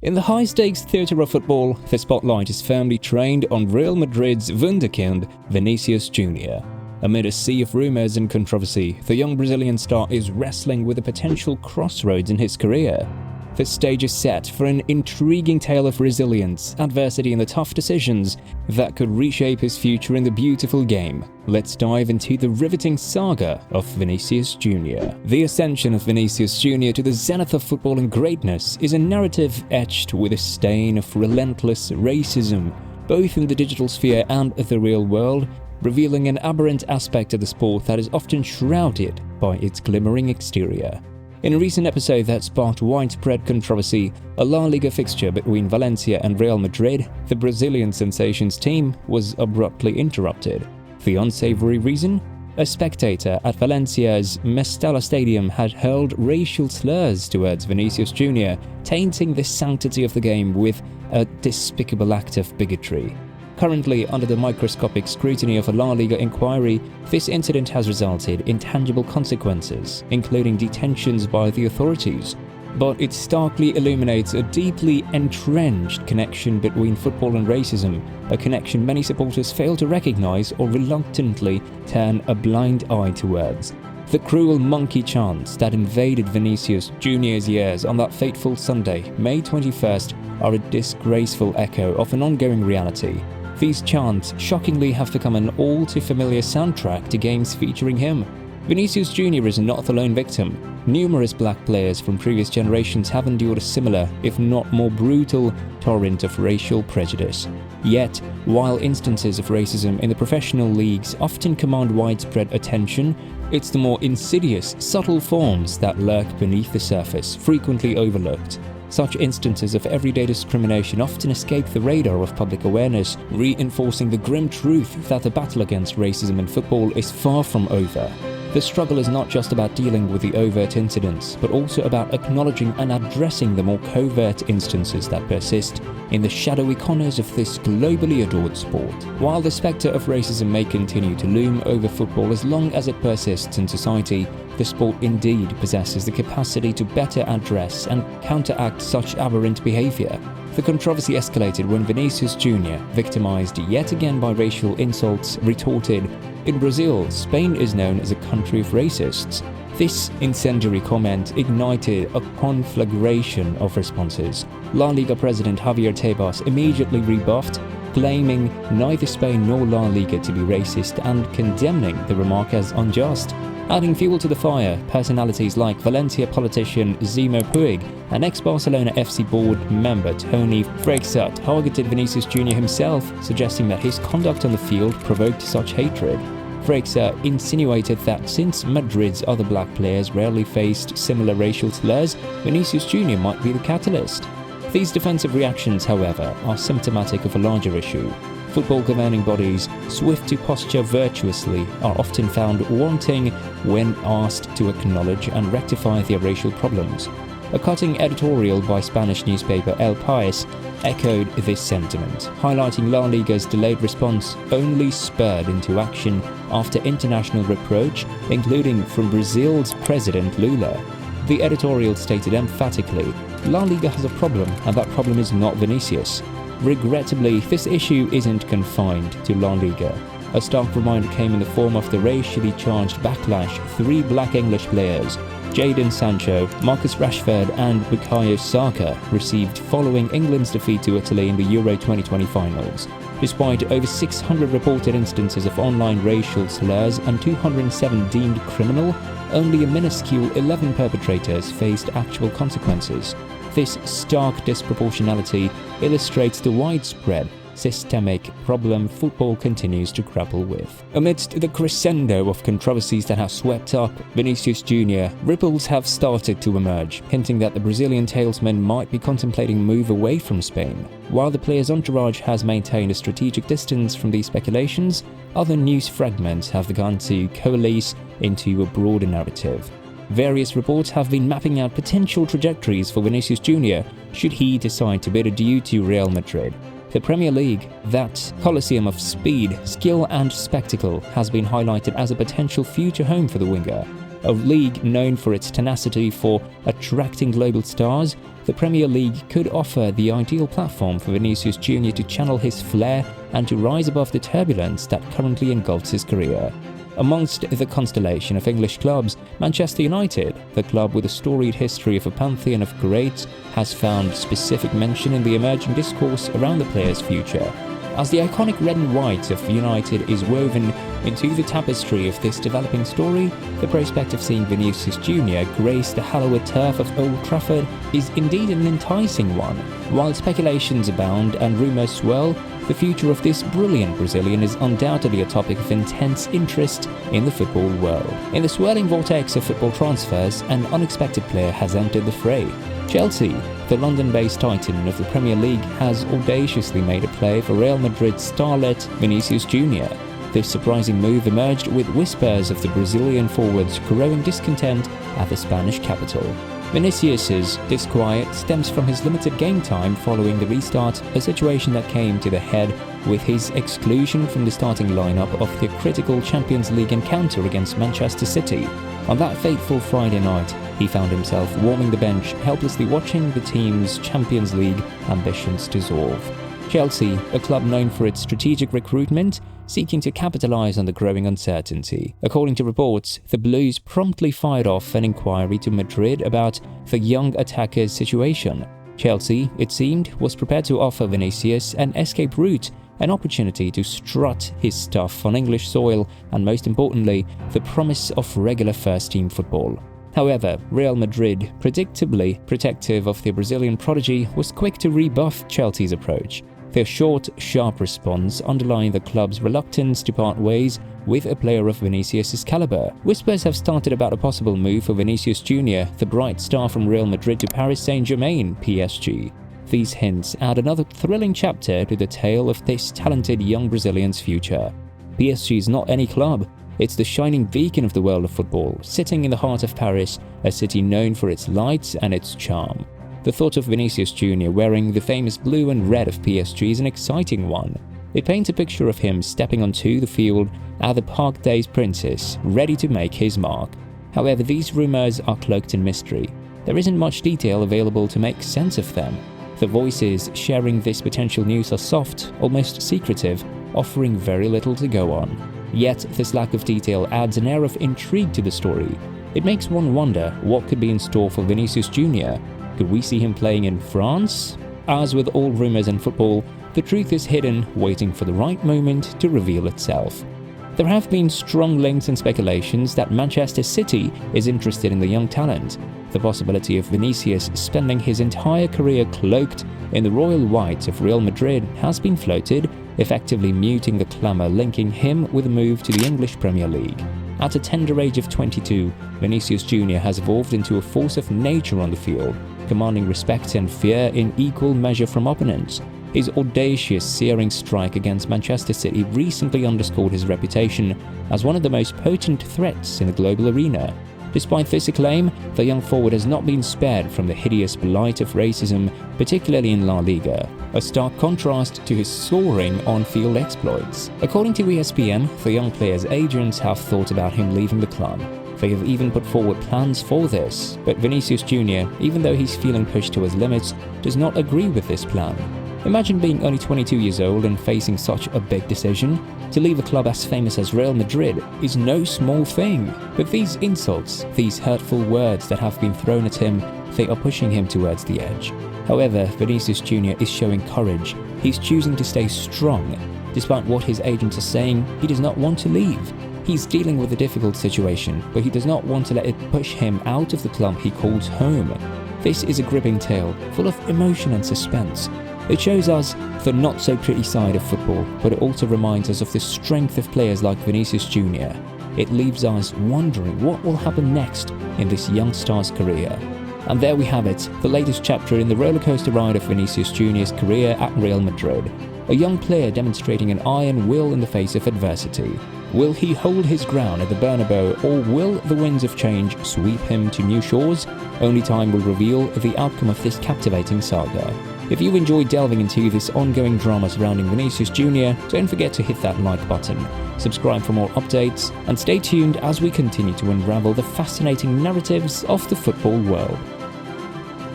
In the high-stakes theatre of football, the spotlight is firmly trained on Real Madrid's wunderkind, Vinicius Jr. Amid a sea of rumors and controversy, the young Brazilian star is wrestling with a potential crossroads in his career. The stage is set for an intriguing tale of resilience, adversity and the tough decisions that could reshape his future in the beautiful game. Let's dive into the riveting saga of Vinicius Jr. The ascension of Vinicius Jr. to the zenith of football and greatness is a narrative etched with a stain of relentless racism, both in the digital sphere and the real world, revealing an aberrant aspect of the sport that is often shrouded by its glimmering exterior. In a recent episode that sparked widespread controversy, a La Liga fixture between Valencia and Real Madrid, the Brazilian sensations team was abruptly interrupted. The unsavory reason? A spectator at Valencia's Mestalla Stadium had hurled racial slurs towards Vinicius Jr., tainting the sanctity of the game with a despicable act of bigotry. Currently under the microscopic scrutiny of a La Liga inquiry, this incident has resulted in tangible consequences, including detentions by the authorities. But it starkly illuminates a deeply entrenched connection between football and racism, a connection many supporters fail to recognize or reluctantly turn a blind eye towards. The cruel monkey chants that invaded Vinicius Jr.'s years on that fateful Sunday, May 21st, are a disgraceful echo of an ongoing reality. These chants shockingly have become an all-too-familiar soundtrack to games featuring him. Vinicius Jr. is not the lone victim. Numerous black players from previous generations have endured a similar, if not more brutal, torrent of racial prejudice. Yet, while instances of racism in the professional leagues often command widespread attention, it's the more insidious, subtle forms that lurk beneath the surface, frequently overlooked. Such instances of everyday discrimination often escape the radar of public awareness, reinforcing the grim truth that the battle against racism in football is far from over. The struggle is not just about dealing with the overt incidents, but also about acknowledging and addressing the more covert instances that persist in the shadowy corners of this globally adored sport. While the spectre of racism may continue to loom over football as long as it persists in society, the sport indeed possesses the capacity to better address and counteract such aberrant behavior. The controversy escalated when Vinicius Jr., victimized yet again by racial insults, retorted, "In Brazil, Spain is known as a country of racists." This incendiary comment ignited a conflagration of responses. La Liga president Javier Tebas immediately rebuffed, claiming neither Spain nor La Liga to be racist and condemning the remark as unjust. Adding fuel to the fire, personalities like Valencia politician Zemo Puig and ex-Barcelona FC board member Toni Freixa targeted Vinicius Jr. himself, suggesting that his conduct on the field provoked such hatred. Freixa insinuated that since Madrid's other black players rarely faced similar racial slurs, Vinicius Jr. might be the catalyst. These defensive reactions, however, are symptomatic of a larger issue. Football governing bodies, swift to posture virtuously, are often found wanting when asked to acknowledge and rectify their racial problems. A cutting editorial by Spanish newspaper El País echoed this sentiment, highlighting La Liga's delayed response only spurred into action after international reproach, including from Brazil's president Lula. The editorial stated emphatically, "La Liga has a problem, and that problem is not Vinicius." Regrettably, this issue isn't confined to La Liga. A stark reminder came in the form of the racially charged backlash three black English players, Jadon Sancho, Marcus Rashford and Bukayo Saka, received following England's defeat to Italy in the Euro 2020 finals. Despite over 600 reported instances of online racial slurs and 207 deemed criminal, only a minuscule 11 perpetrators faced actual consequences. This stark disproportionality illustrates the widespread, systemic problem football continues to grapple with. Amidst the crescendo of controversies that have swept up Vinicius Jr., ripples have started to emerge, hinting that the Brazilian talesman might be contemplating a move away from Spain. While the player's entourage has maintained a strategic distance from these speculations, other news fragments have begun to coalesce into a broader narrative. Various reports have been mapping out potential trajectories for Vinicius Jr. should he decide to bid adieu to Real Madrid. The Premier League, that coliseum of speed, skill and spectacle, has been highlighted as a potential future home for the winger. A league known for its tenacity for attracting global stars, the Premier League could offer the ideal platform for Vinicius Jr. to channel his flair and to rise above the turbulence that currently engulfs his career. Amongst the constellation of English clubs, Manchester United, the club with a storied history of a pantheon of greats, has found specific mention in the emerging discourse around the player's future. As the iconic red and white of United is woven into the tapestry of this developing story, the prospect of seeing Vinicius Jr. grace the hallowed turf of Old Trafford is indeed an enticing one. While speculations abound and rumours swirl, the future of this brilliant Brazilian is undoubtedly a topic of intense interest in the football world. In the swirling vortex of football transfers, an unexpected player has entered the fray. Chelsea, the London-based titan of the Premier League, has audaciously made a play for Real Madrid's starlet Vinicius Jr. This surprising move emerged with whispers of the Brazilian forward's growing discontent at the Spanish capital. Vinicius's disquiet stems from his limited game time following the restart, a situation that came to the head with his exclusion from the starting lineup of the critical Champions League encounter against Manchester City. On that fateful Friday night, he found himself warming the bench, helplessly watching the team's Champions League ambitions dissolve. Chelsea, a club known for its strategic recruitment, seeking to capitalize on the growing uncertainty. According to reports, the Blues promptly fired off an inquiry to Madrid about the young attacker's situation. Chelsea, it seemed, was prepared to offer Vinicius an escape route, an opportunity to strut his stuff on English soil, and most importantly, the promise of regular first-team football. However, Real Madrid, predictably protective of the Brazilian prodigy, was quick to rebuff Chelsea's approach. Their short, sharp response underlined the club's reluctance to part ways with a player of Vinicius' caliber. Whispers have started about a possible move for Vinicius Jr., the bright star from Real Madrid to Paris Saint-Germain, PSG. These hints add another thrilling chapter to the tale of this talented young Brazilian's future. PSG is not any club. It's the shining beacon of the world of football, sitting in the heart of Paris, a city known for its lights and its charm. The thought of Vinicius Jr. wearing the famous blue and red of PSG is an exciting one. It paints a picture of him stepping onto the field at the Parc des Princes, ready to make his mark. However, these rumors are cloaked in mystery. There isn't much detail available to make sense of them. The voices sharing this potential news are soft, almost secretive, offering very little to go on. Yet, this lack of detail adds an air of intrigue to the story. It makes one wonder what could be in store for Vinicius Jr. Could we see him playing in France? As with all rumors in football, the truth is hidden, waiting for the right moment to reveal itself. There have been strong links and speculations that Manchester City is interested in the young talent. The possibility of Vinicius spending his entire career cloaked in the royal white of Real Madrid has been floated, effectively muting the clamour linking him with a move to the English Premier League. At a tender age of 22, Vinicius Jr. has evolved into a force of nature on the field, commanding respect and fear in equal measure from opponents. His audacious, searing strike against Manchester City recently underscored his reputation as one of the most potent threats in the global arena. Despite this acclaim, the young forward has not been spared from the hideous blight of racism, particularly in La Liga, a stark contrast to his soaring on-field exploits. According to ESPN, the young player's agents have thought about him leaving the club. They have even put forward plans for this, but Vinicius Jr., even though he's feeling pushed to his limits, does not agree with this plan. Imagine being only 22 years old and facing such a big decision. To leave a club as famous as Real Madrid is no small thing. But these insults, these hurtful words that have been thrown at him, they are pushing him towards the edge. However, Vinicius Jr. is showing courage. He's choosing to stay strong. Despite what his agents are saying, he does not want to leave. He's dealing with a difficult situation, but he does not want to let it push him out of the club he calls home. This is a gripping tale, full of emotion and suspense. It shows us the not-so-pretty side of football, but it also reminds us of the strength of players like Vinicius Jr. It leaves us wondering what will happen next in this young star's career. And there we have it, the latest chapter in the rollercoaster ride of Vinicius Jr.'s career at Real Madrid. A young player demonstrating an iron will in the face of adversity. Will he hold his ground at the Bernabeu, or will the winds of change sweep him to new shores? Only time will reveal the outcome of this captivating saga. If you enjoyed delving into this ongoing drama surrounding Vinicius Jr., don't forget to hit that like button, subscribe for more updates, and stay tuned as we continue to unravel the fascinating narratives of the football world.